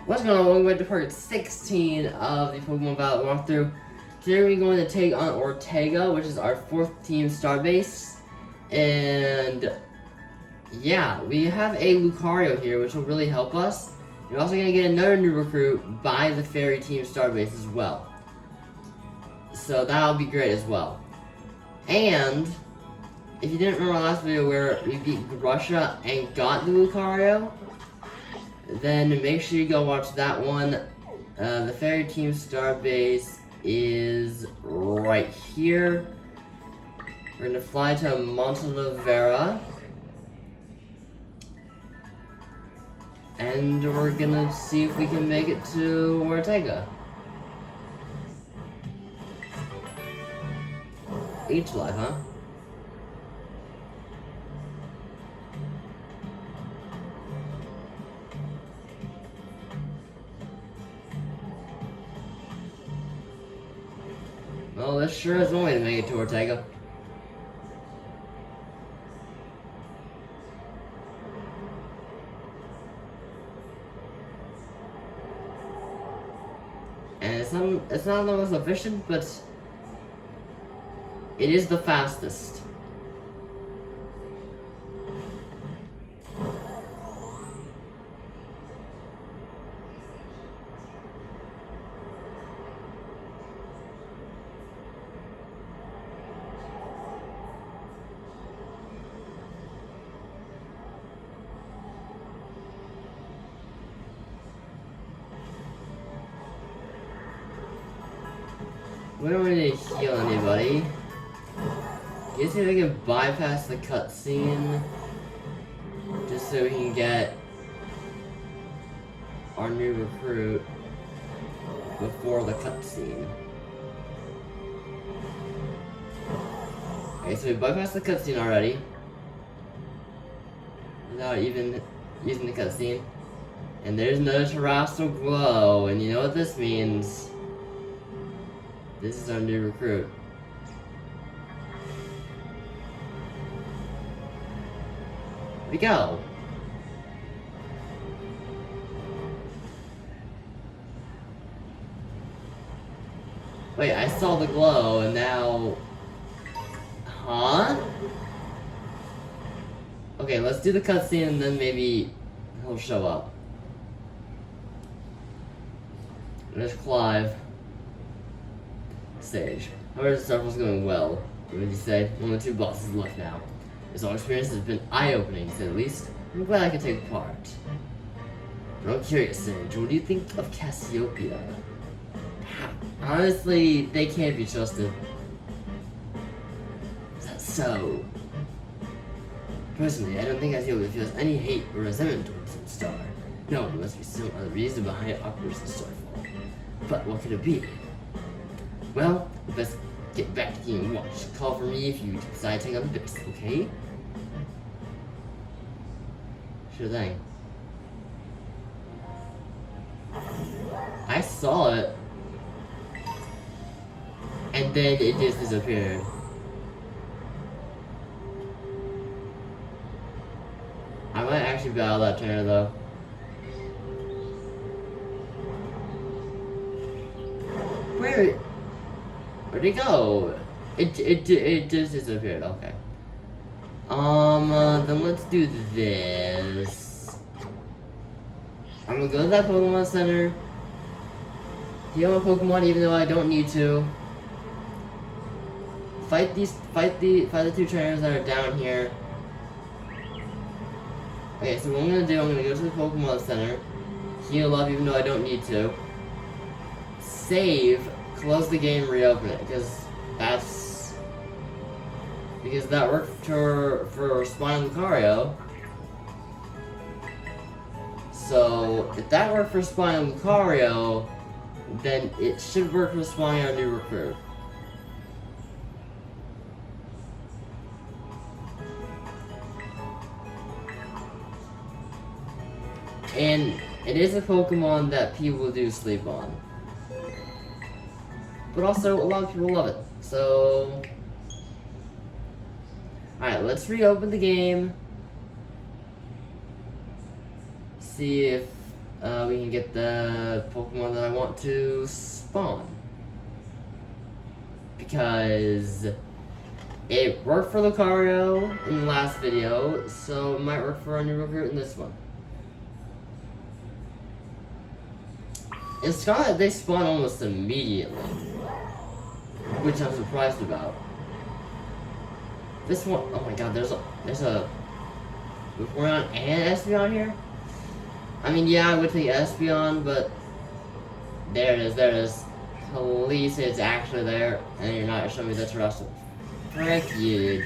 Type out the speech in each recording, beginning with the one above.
What's going on? Welcome back to part 16 of the Pokemon Violet walkthrough. Today we're going to take on Ortega, which is our 4th team starbase. And yeah, we have a Lucario here, which will really help us. You're also going to get another new recruit by the Fairy Team starbase as well. So that'll be great as well. And if you didn't remember our last video where we beat Russia and got the Lucario, then make sure you go watch that one. The Fairy Team starbase is right here. We're gonna fly to Montelivera. And we're gonna see if we can make it to Ortega. Each life, huh? Well, this sure is one way to make it to Ortega. And it's not the most efficient, but it is the fastest. We don't really heal anybody. You see if we can bypass the cutscene just so we can get our new recruit before the cutscene. Okay, so we bypassed the cutscene already without even using the cutscene. And there's no terrestrial glow, and you know what this means. This is our new recruit. Here we go. Wait, I saw the glow and now... Huh? Okay, let's do the cutscene and then maybe he'll show up. There's Clive. Stage. However, the start was going well. What would you say? Only 2 bosses left now. This whole experience has been eye-opening, to say the least. I'm glad I could take part. But I'm curious, Sage, what do you think of Cassiopeia? Honestly, they can't be trusted. Is that so? Personally, I don't think Cassiopeia feels any hate or resentment towards the star. No, there must be some other reason behind Opera's starfall. But what could it be? Well, let's get back to the game and watch. Call for me if you decide to take on the base, okay? Sure thing. I saw it. And then it just disappeared. I might actually battle that trainer though. Wait. Where'd it go? It just disappeared, okay. Then let's do this. I'm gonna go to that Pokemon Center. Heal my Pokemon even though I don't need to. Fight the 2 trainers that are down here. Okay, so what I'm gonna do, I'm gonna go to the Pokemon Center. Heal up even though I don't need to. Save. Close the game, reopen it, because that worked for Spine Lucario. So if that worked for Spine Lucario, then it should work for Spine our new recruit. And it is a Pokemon that people do sleep on. But also, a lot of people love it, so... Alright, let's reopen the game. See if we can get the Pokemon that I want to spawn. Because it worked for Lucario in the last video, so it might work for our new recruit in this one. In Scarlet, they spawn almost immediately, which I'm surprised about. This one, oh my god, there's a Vaporeon and Espeon here? I mean, yeah, I would take Espeon, but there it is. Please, it's actually there, and you're not showing me the Terrestrial. Frick you.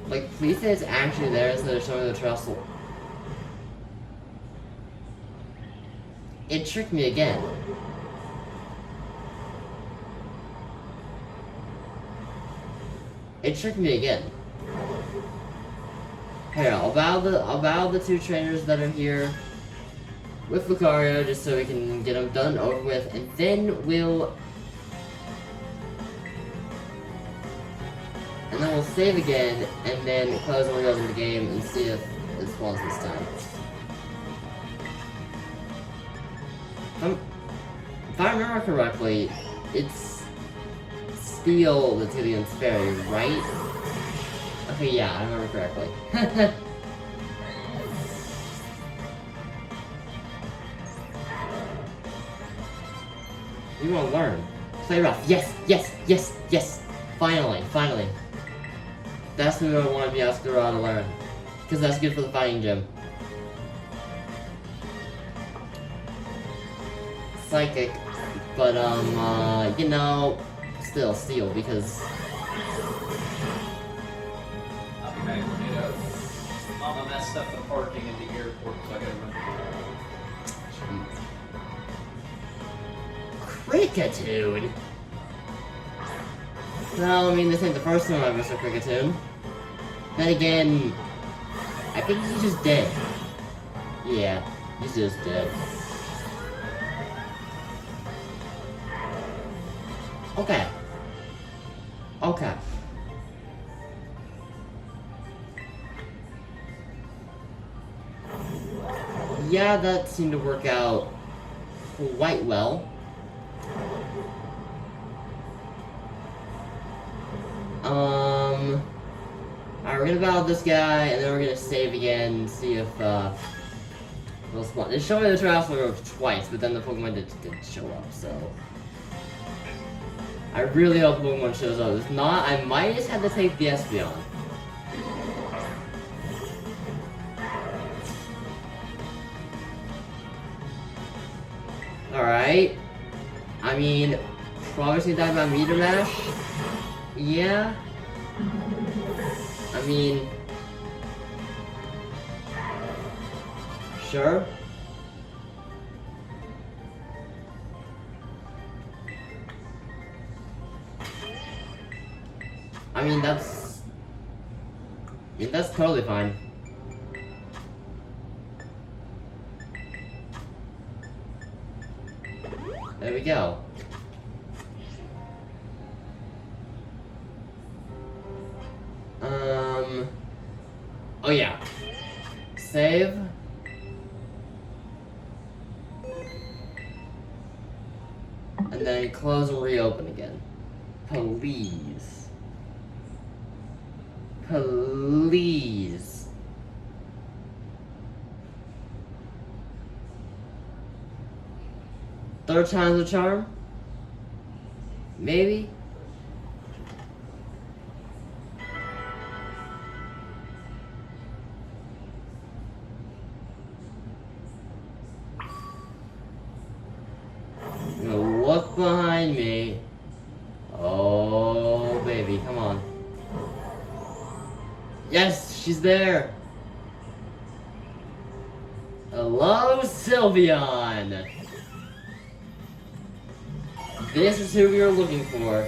Like, please say it's actually there instead of showing the Terrestrial. It tricked me again. It tricked me again. Here, I'll bow the two trainers that are here with Lucario just so we can get them done over with, and then we'll save again, and then close and reopen the game and see if it spawns this time. If I remember correctly, it's Steel that's Helium's Fairy, right? Okay, yeah, I remember correctly. You wanna learn. Play rough. Yes! Finally. That's who I want to be asked to learn. Because that's good for the fighting gym. Psychic. But, you know, still Steel, because... Okay, Mama messed up the parking at the airport, so I gotta run. Kricketune? Well, I mean, this ain't the first time I've missed a Kricketune. Then again, I think he's just dead. Yeah, he's just dead. Okay. Yeah, that seemed to work out quite well. Alright, we're gonna battle this guy, and then we're gonna save again and see if, we'll spawn. It showed me the Terrestrial twice, but then the Pokemon didn't show up, so... I really hope Pokemon shows up. If not, I might just have to take the Espeon. Alright. I mean, probably should die by Meteor Mash. Yeah. I mean... Sure. I mean, that's totally fine. There we go. Oh yeah. Save. And then close and reopen again. Please. Please. Third time's a charm? Maybe? I'm gonna look behind me. Oh, baby, come on. Yes, she's there. Hello, Sylveon. This is who we were looking for.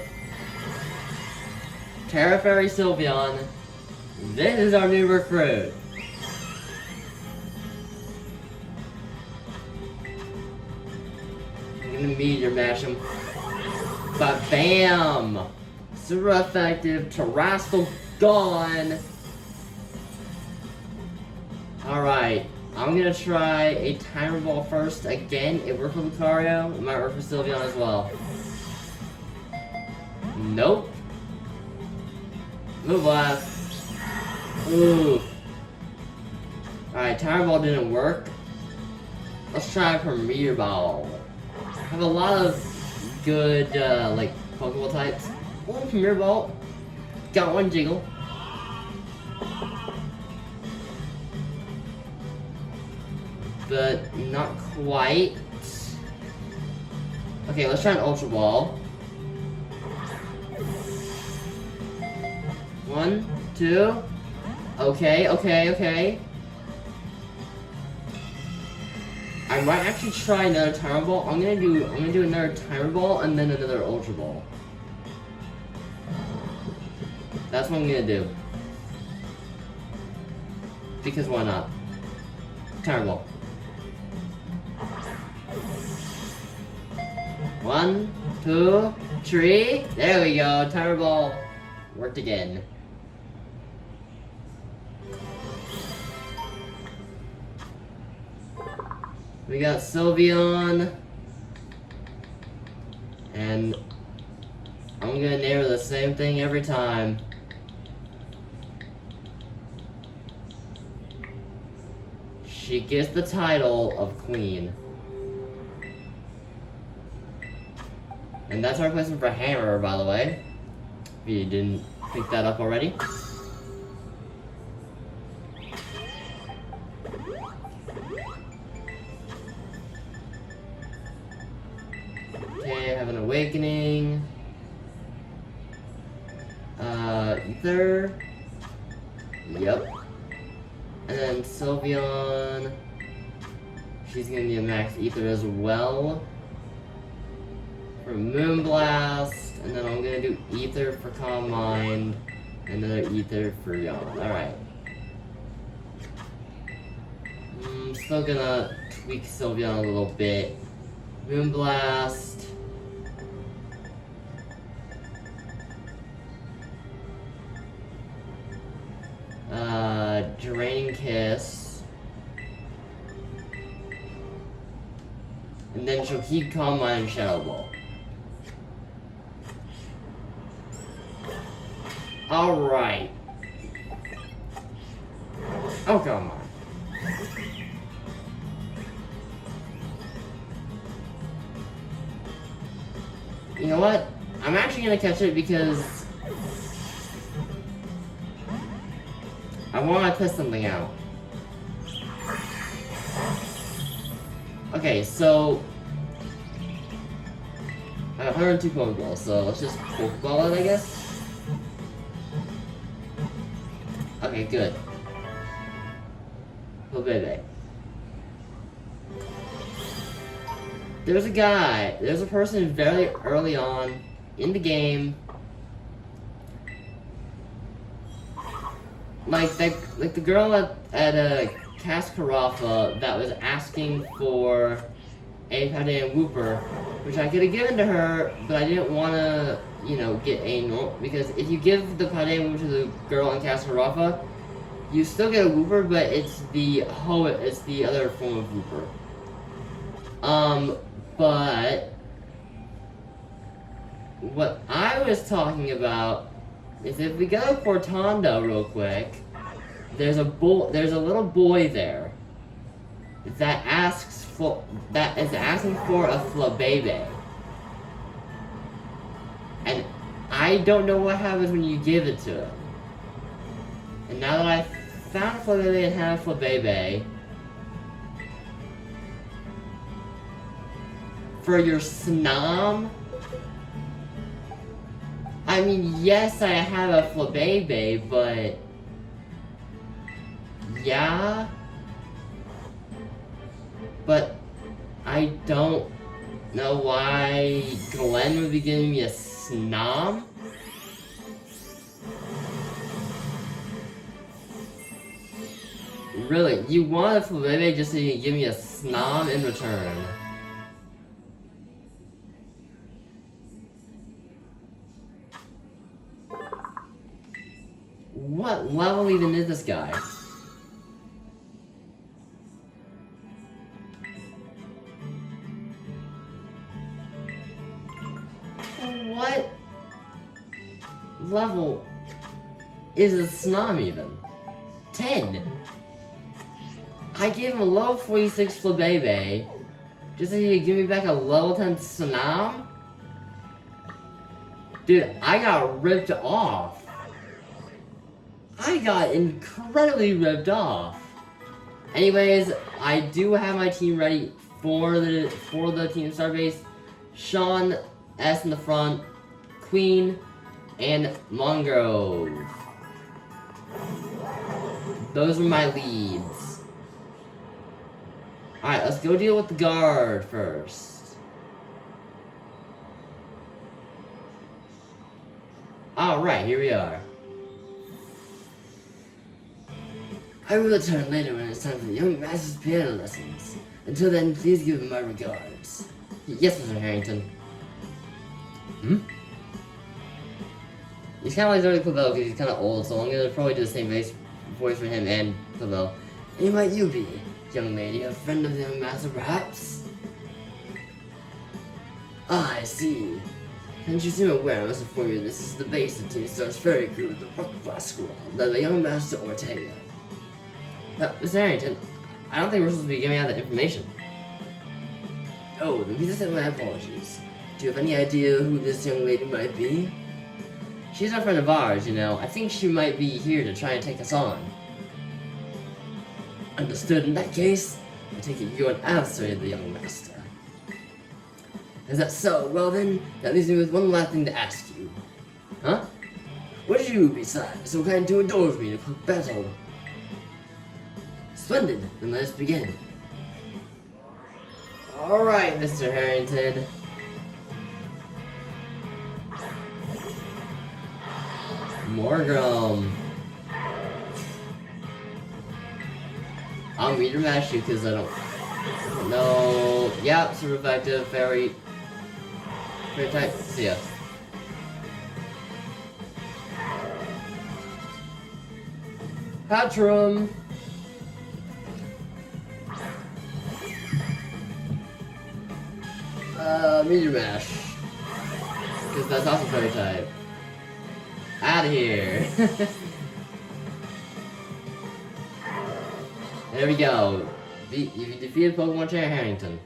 Terra Fairy Sylveon. This is our new recruit. I'm gonna Meteor Mash him. But bam! Super effective. Terrestrial gone. Alright, I'm gonna try a timer ball first. Again, it worked for Lucario. It might work for Sylveon as well. Nope. Move blast. Ooh. Alright, timer ball didn't work. Let's try Premier Ball. I have a lot of good, like, Pokeball types. Oh, Premier Ball. Got one Jiggle. But not quite. Okay, let's try an Ultra Ball. 1, 2. Okay. I might actually try another timer ball. I'm gonna do another timer ball and then another Ultra Ball. That's what I'm gonna do. Because why not? Timer ball. 1, 2, 3. There we go. Timer ball worked again. We got Sylveon. And I'm gonna name her the same thing every time. She gets the title of Queen. And that's our replacement for Hammer, by the way. If you didn't pick that up already. Okay, I have an Awakening. Ether. Yep. And then Sylveon. She's gonna need a max Ether as well. For Moonblast, and then I'm gonna do Ether for Calm Mind, and another Ether for Yawn. Alright. I'm still gonna tweak Sylveon a little bit. Moonblast. Draining Kiss. And then she'll keep Calm Mind and Shadow Ball. Alright. Oh, come on. You know what? I'm actually gonna catch it because I want to test something out. Okay, so I have 102 Pokeballs, so let's just Pokeball it, I guess. Okay, good. Oh, baby. There's a person very early on in the game, like the girl at Cascarafa that was asking for a Padawan Wooper, which I could have given to her, but I didn't want to, get anal, because if you give the Padawan Wooper to the girl in Cascarafa, you still get a Wooper, but it's the other form of Wooper. But what I was talking about is if we go to Portondo real quick, there's a little boy there that is asking for a Flabébé. And I don't know what happens when you give it to him. And now that I found Flabébé and have Flabébé, for your Snom, I mean, yes, I have a Flabébé, but yeah, but I don't know why Glenn would be giving me a Snom. Really, you want a Flabébé just so you can give me a Snom in return? What level even is this guy? level is a Snom even? 10. I gave him a level 46 Flabebe, just so he could give me back a level 10 Snom? Dude, I got ripped off. I got incredibly ripped off. Anyways, I do have my team ready for the team starbase. Sean S in the front, Queen, and Mongrove. Those are my leads. Alright, let's go deal with the guard first. Alright, here we are. I will return later when it's time for the young master's piano lessons. Until then, please give him my regards. Yes, Mr. Harrington. He's kind of like Zodi Clavel because he's kind of old, so I'm going to probably do the same voice for him and Clavel. And who might you be, young lady? A friend of the young master, perhaps? Ah, I see. Since you seem aware, I must inform you this is the base of Team Star's ferry crew with the Rock Blast Squad, led by young master Ortega. Mr. Harrington, I don't think we're supposed to be giving out that information. Oh, then please accept my apologies. Do you have any idea who this young lady might be? She's a friend of ours, you know. I think she might be here to try and take us on. Understood. In that case, I take it you're an adversary of the young master. Is that so? Well then, that leaves me with one last thing to ask you. Huh? Would you, besides, so kind to indulge me in a quick battle? Splendid. Then let us begin. Alright, Mr. Harrington. Morgrum. I'll meter match you because I don't know. Yep, super effective, very type. See ya. Patrum. Meteor Mash. Because that's also fairy type. Out of here. There we go. You defeated Pokemon Trainer Harrington.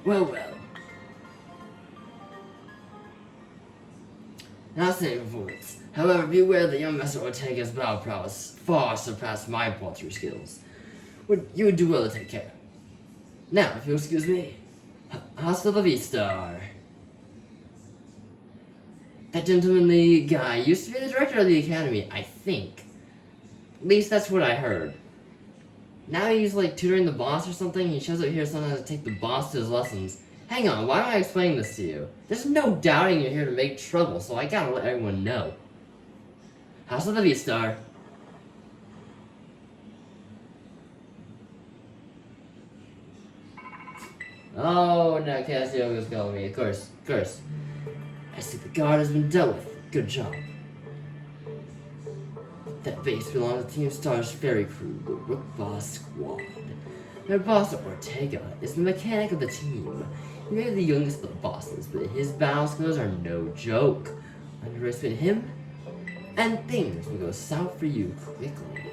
Well, well. Not saying performance. However, be aware that young Master Ortega's battle prowess far surpassed my paltry skills. You would do well to take care. Now, if you'll excuse me, hasta la vista. That gentlemanly guy used to be the director of the academy, I think. At least that's what I heard. Now he's like tutoring the boss or something. He shows up here sometimes to take the boss to his lessons. Hang on, why am I explaining this to you? There's no doubting you're here to make trouble, so I gotta let everyone know. Hasta la vista. Oh, now Cassiopea's calling me. Of course. I see the guard has been dealt with. Good job. That base belongs to Team Star's ferry crew, the Rook Boss Squad. Their boss, Ortega, is the mechanic of the team. He may be the youngest of the bosses, but his battle skills are no joke. Underestimate him, and things will go south for you quickly.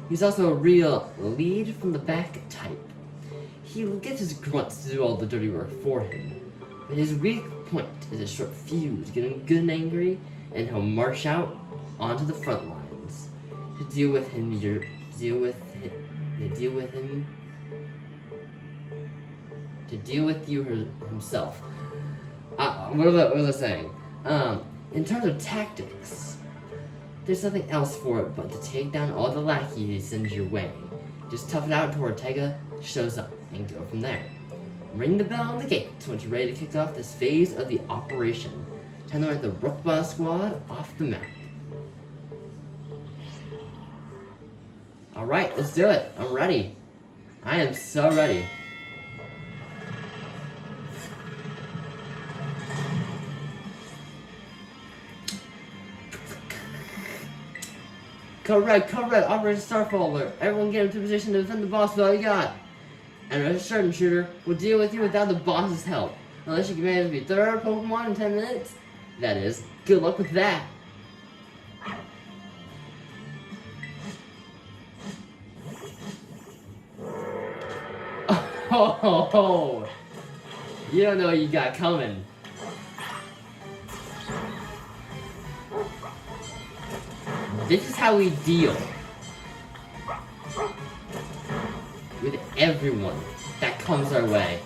He's also a real lead from the back type. He'll get his grunts to do all the dirty work for him, but his weak point is a short fuse, getting good and angry, and he'll march out onto the front lines. To deal with him, himself. What was I saying? In terms of tactics, there's nothing else for it but to take down all the lackeys he sends your way. Just tough it out until Ortega shows up, and go from there. Ring the bell on the gate once you're ready to kick off this phase of the operation. Time to write the Rook Boss Squad off the map. Alright, let's do it. I'm ready. I am so ready. Correct. Operation Starfall alert. Everyone get into position to defend the boss with all you got. And a certain shooter will deal with you without the boss's help. Unless you can manage to be third Pokemon in 10 minutes, that is. Good luck with that. Oh, you don't know what you got coming. This is how we deal with everyone that comes our way.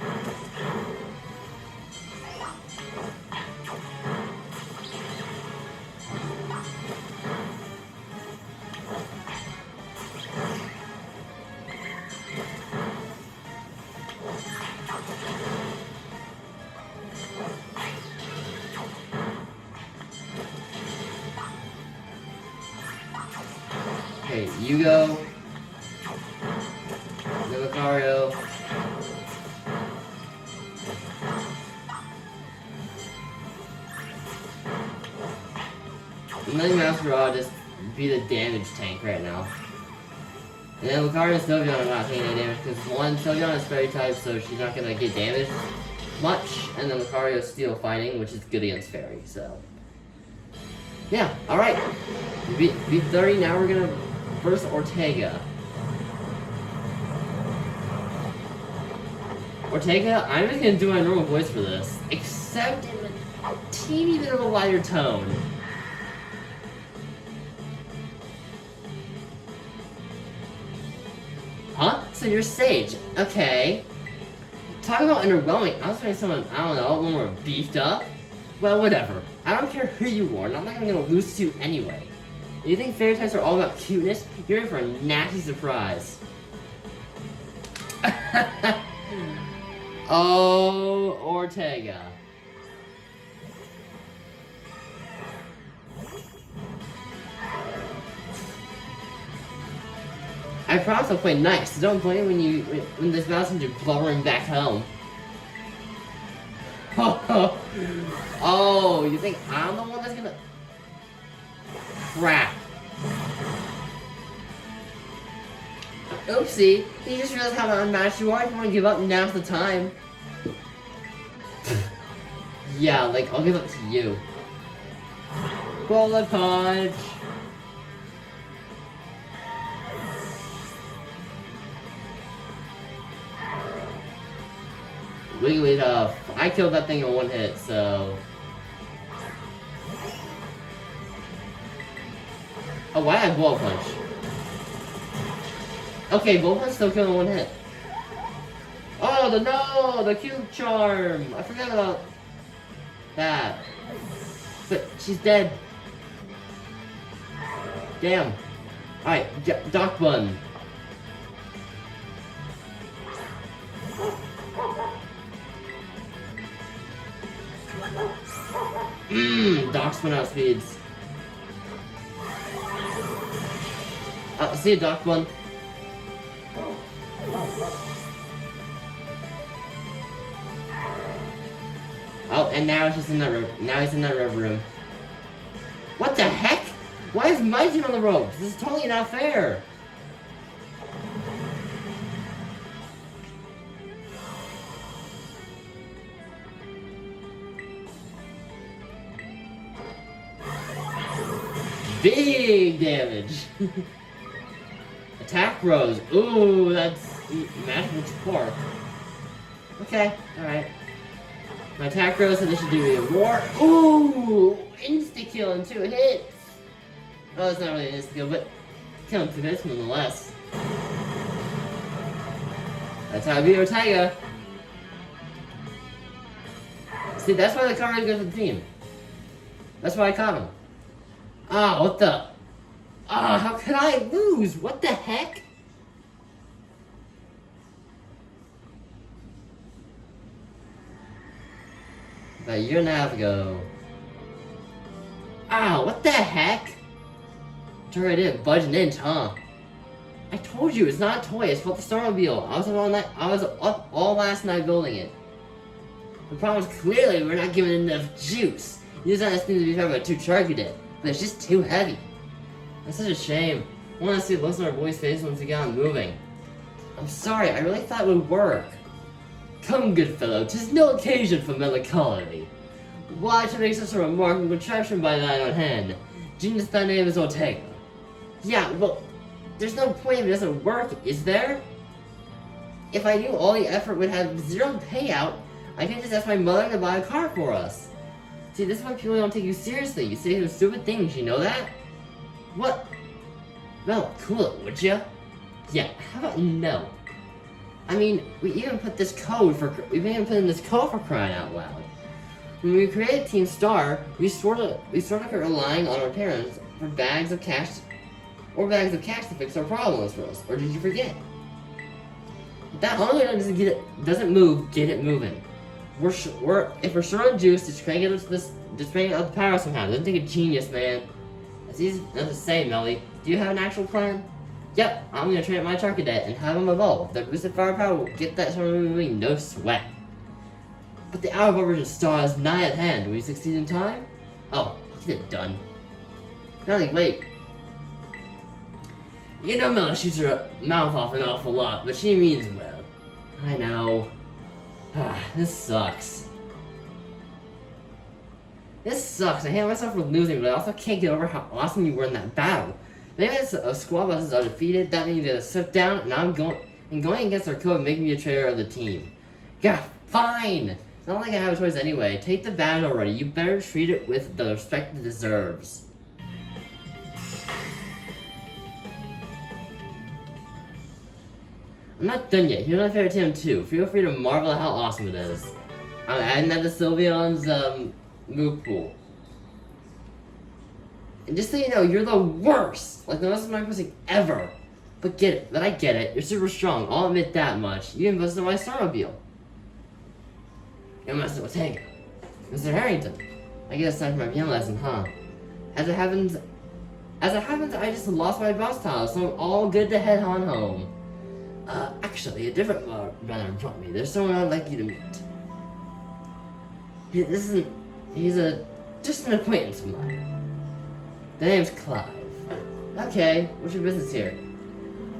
Okay, you go. Lucario. I'm letting Master Rod just be the damage tank right now. And then Lucario and Sylveon are not taking any damage because one, Sylveon is fairy type, so she's not gonna get damaged much. And then Lucario is steel fighting, which is good against fairy, so. Yeah, alright. We beat 30, now we're gonna verse Ortega. Ortega, I'm just gonna do my normal voice for this, except in a teeny bit of a lighter tone. Huh? So you're Sage. Okay. Talk about underwhelming. I was thinking someone, I don't know, a little more beefed up. Well, whatever. I don't care who you are, and I'm not gonna lose to you anyway. You think fairy types are all about cuteness? You're in for a nasty surprise. Oh, Ortega. I promise I'll play nice, so don't blame when this mouse comes blubbering back home. Oh, you think I'm the one that's gonna... Crap. Oopsie, you just realized how unmatched you are. If you want to give up, now's the time. Yeah, like, I'll give up to you. Bullet punch! Wigglytuff. I killed that thing in one hit, so... Oh, why did I bullet punch? Okay, bullet punch still killed in one hit. Oh, the cute charm! I forgot about that. But she's dead. Damn. Alright, Doc Bun. Doc spin out speeds. See a Doc Bun. Oh, and now it's just in that room. Now he's in that red room. What the heck? Why is my team on the ropes? This is totally not fair. Big damage. Attack Rose. Ooh, that's magical spark. Okay, alright. My attack Rose said this should do even more. Ooh! Insta kill in 2 hits! Oh, it's not really an insta kill, but kill in 2 hits nonetheless. That's how I beat Ortega. See, that's why the card is good for the team. That's why I caught him. Ah, what the? Ah, how could I lose? What the heck? About a year and a half ago. Ah, what the heck? Sure I didn't budge an inch, huh? I told you, it's not a toy, it's called the Starmobile. I was up all last night building it. The problem is clearly we're not giving enough juice. You just understand to be fair about too chunky it, but it's just too heavy. That's such a shame. I want to see the looks on our boys' face once we get on moving. I'm sorry, I really thought it would work. Come, good fellow, 'tis no occasion for melancholy. Why to make such a remarkable contraption by that on hand? Genius, that name is Ortega. Yeah, well, there's no point if it doesn't work, is there? If I knew all the effort would have zero payout, I could just ask my mother to buy a car for us. See, this is why people don't take you seriously. You say some stupid things, you know that? What? Well, cool it, would ya? Yeah, how about no? I mean, we even put in this code for crying out loud. When we created Team Star, we sort of relying on our parents for bags of cash to fix our problems for us. Or did you forget? That only doesn't move. Get it moving. If we're short on juice, just crank it up the power somehow. Doesn't take a genius, man. It's easy enough to say, Melly. Do you have an actual plan? Yep, I'm gonna train up my Charcadet and have him evolve. The boosted firepower will get that sort of moving, no sweat. But the hour of origin star is nigh at hand. Will you succeed in time? Oh, get it done. Nothing, wait. You know Mel shoots her mouth off an awful lot, but she means well. I know. This sucks. This sucks. I hate myself for losing, but I also can't get over how awesome you were in that battle. Maybe a squad bosses are defeated, that means they sit down, and going against our code, making me a traitor of the team. Yeah, fine! It's not like I have a choice anyway. Take the badge already. You better treat it with the respect it deserves. I'm not done yet. Here's my favorite team too. Feel free to marvel at how awesome it is. I'm adding that to Sylveon's move pool. And just so you know, you're the worst! Like the most annoying person ever. But I get it. You're super strong. I'll admit that much. You invested in my Starmobile. You must have Ortega. Mr. Harrington. I guess it's time for my piano lesson, huh? As it happens, I just lost my boss title, so I'm all good to head on home. Actually, a different runner brought me. There's someone I'd like you to meet. He's just an acquaintance of mine. The name's Clive. Okay, what's your business here?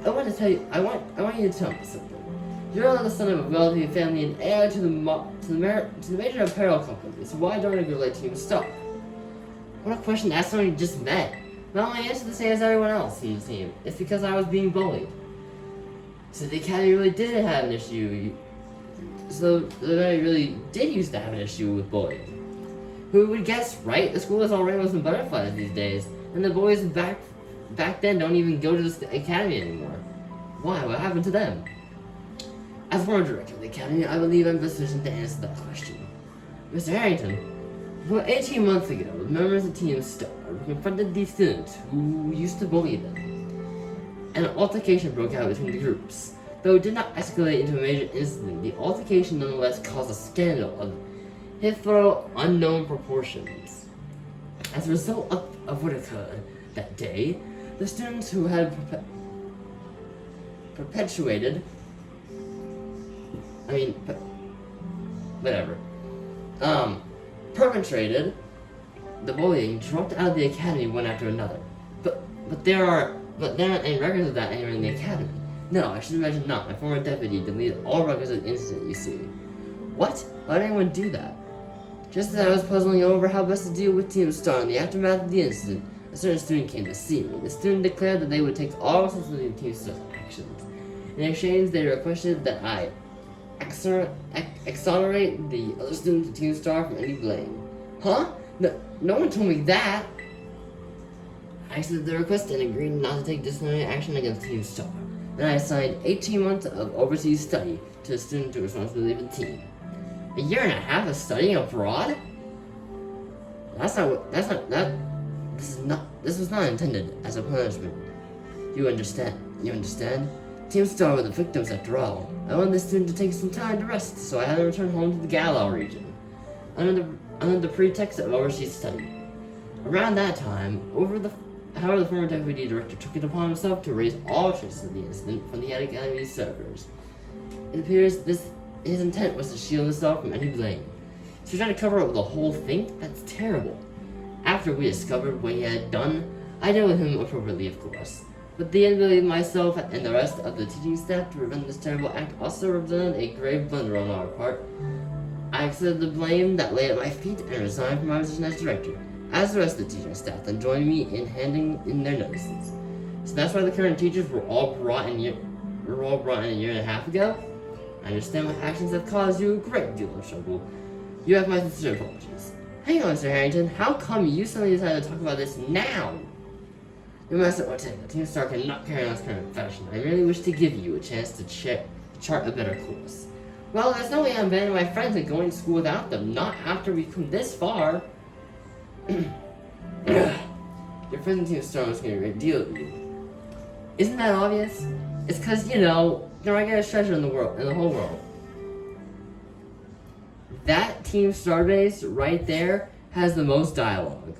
I want you to tell me something. You're the son of a wealthy family and heir to the major apparel company, so why don't I go let Team Star? What a question to ask someone you just met. Well, my answer's the same as everyone else in the team. It's because I was being bullied. So the Academy really did have an issue. So the Academy really did used to have an issue with bullying. Who would guess, right? The school is all rainbows and butterflies these days, and the boys back then don't even go to the Academy anymore. Why? What happened to them? As former director of the Academy, I believe I'm best positioned to answer that question. Mr. Harrington, about 18 months ago, the members of Team Star confronted these students who used to bully them. An altercation broke out between the groups. Though it did not escalate into a major incident, the altercation nonetheless caused a scandal of hitherto unknown proportions. As a result of what occurred that day, the students who had perpetrated the bullying dropped out of the academy one after another. But there aren't any records of that anywhere in the academy. No, I should imagine not. My former deputy deleted all records of the incident, you see. What? Why did anyone do that? Just as I was puzzling over how best to deal with Team Star in the aftermath of the incident, a certain student came to see me. The student declared that they would take all responsibility of Team Star's actions. In exchange, they requested that I exonerate the other students of Team Star from any blame. Huh? No one told me that! I accepted the request and agreed not to take disciplinary action against Team Star. Then I assigned 18 months of overseas study to a student to responsibility of the team. A year and a half of studying abroad? This was not intended as a punishment. You understand? Team Star were the victims after all. I wanted the student to take some time to rest, so I had to return home to the Galau region, under the pretext of overseas study. Around that time, however, the former deputy director took it upon himself to raise all traces of the incident from the Academy's servers. It appears his intent was to shield himself from any blame. So he tried to cover up the whole thing? That's terrible. After we discovered what he had done, I dealt with him appropriately, of course. But the inability of myself and the rest of the teaching staff to prevent this terrible act also represented a grave blunder on our part. I accepted the blame that lay at my feet and resigned from my position as director, as the rest of the teaching staff then joined me in handing in their notices. So that's why the current teachers were all brought in a year and a half ago. I understand my actions have caused you a great deal of trouble. You have my sincere apologies. Hang on, Mr. Harrington. How come you suddenly decided to talk about this now? Your Master Ortega, Team Star cannot carry on its current fashion. I really wish to give you a chance to chart a better course. Well, there's no way I'm abandoning my friends and going to school without them. Not after we've come this far. Your friends in Team Star was going to be a great deal with you. Isn't that obvious? It's because, you know, you're my greatest treasure in the whole world. That Team Starbase right there has the most dialogue.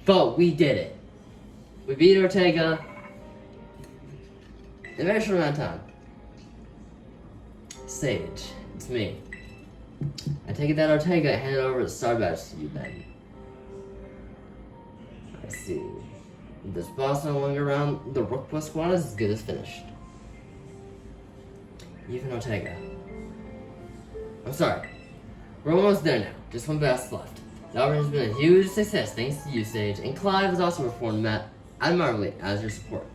But we did it. We beat Ortega in a very short amount of time. Sage, it's me. I take it that Ortega handed over the star badge to you then. I see. This boss no longer around the Rookbook squad is as good as finished. Even Ortega. I'm sorry. We're almost there now. Just one boss left. The operation has been a huge success thanks to you, Sage, and Clive has also performed admirably as your support.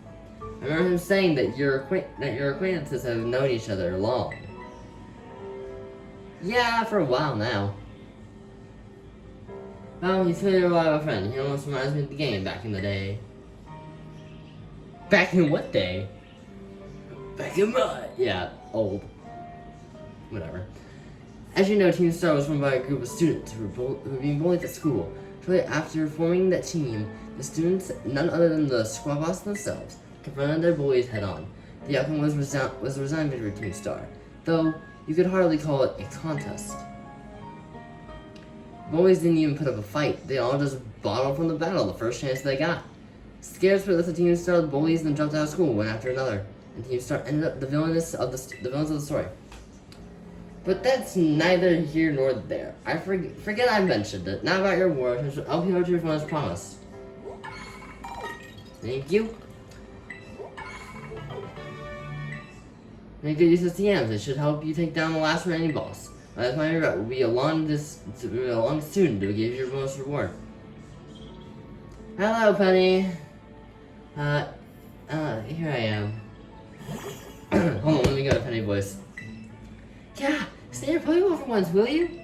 I remember him saying that your acquaintances have known each other long. Yeah, for a while now. Well, he's clearly a reliable friend. He almost reminds me of the game back in the day. Back in what day? Back in my... Yeah, old. Whatever. As you know, Team Star was run by a group of students who were being bullied at school. Shortly after forming that team, the students, none other than the squad boss themselves, confronted their bullies head-on. The outcome was a resigned victory for Team Star, though you could hardly call it a contest. Bullies didn't even put up a fight. They all just bottled from the battle the first chance they got. Scared for the Team Star, the bullies then jumped out of school one after another, and Team Star ended up the villains of the story. But that's neither here nor there. I forget I mentioned it. Now about your award, which will help you to your as promised. Thank you. Make good use of TMs. It should help you take down the last remaining boss. By the time you're out, we'll be along soon to give you your bonus reward. Hello, Penny. Here I am. Hold on, let me go to Penny voice. Yeah, stay your Pokemon for once, will you?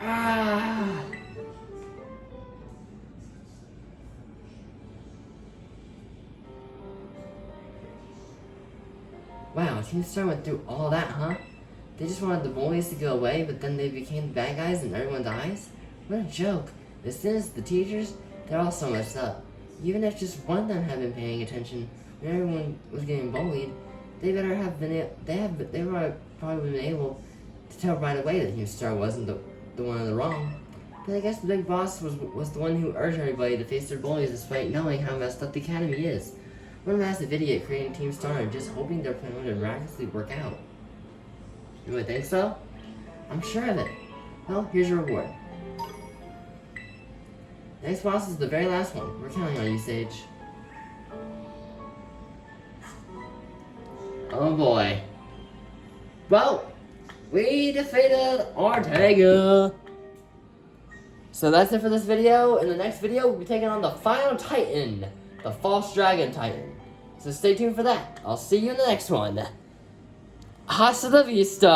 Ah. Wow, Team Star went through all that, huh? They just wanted the bullies to go away, but then they became the bad guys and everyone dies? What a joke. The students, the teachers, they're all so messed up. Even if just one of them had been paying attention when everyone was getting bullied, they better have been they were probably been able to tell right away that Team Star wasn't the one in the wrong. But I guess the big boss was the one who urged everybody to face their bullies despite knowing how messed up the academy is. What a massive idiot creating Team Star and just hoping their plan would miraculously work out. You would think so? I'm sure of it. Well, here's your reward. Next boss is the very last one. We're counting on you, Sage. Oh boy. Well, we defeated Ortega. So that's it for this video. In the next video, we'll be taking on the final Titan, the False Dragon Titan. So stay tuned for that. I'll see you in the next one. Hasta la vista!